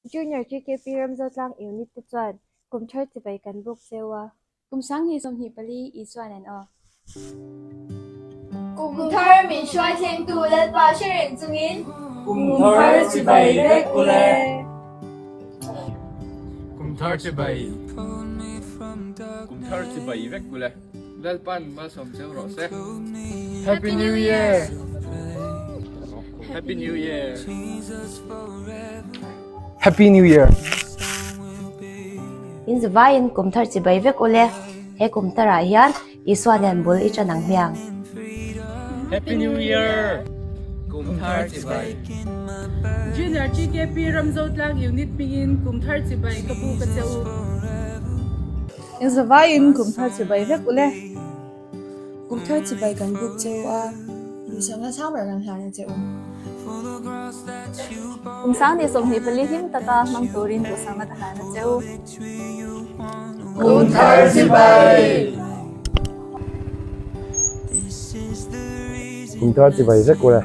Junior GKP Ramzatlang Unit Tuan, kum thar ti bai kan book sewa. Kum sang hi som hi pali i chuan an o. Kum thar min shwai thleng tu let ba shirin chungin. Kum thar ti bai vek ule. Kum thar ti bai. Kum thar ti bai vek ule. Lal pan ma som cheu ro se. Happy New Year. Happy New Year. Happy New Year. In zvain kum thar chi bai vek ule he kum tara hian iswanen bul I chanang miang. Happy New Year. Kum thar ti bai. Junior GKP Ramzatlang Unit Pingin kum thar ti bai kabu ka cheu. In zavain kum thar chi bai vek ule. Kum thar chi bai kan buk cheu a. Musang na samar kan hlan cheu. Kum sang ni som hi pali him taka mang turin ko sang na kahana cheu. Kum thar ti bai. Kum thar ti bai vek ule.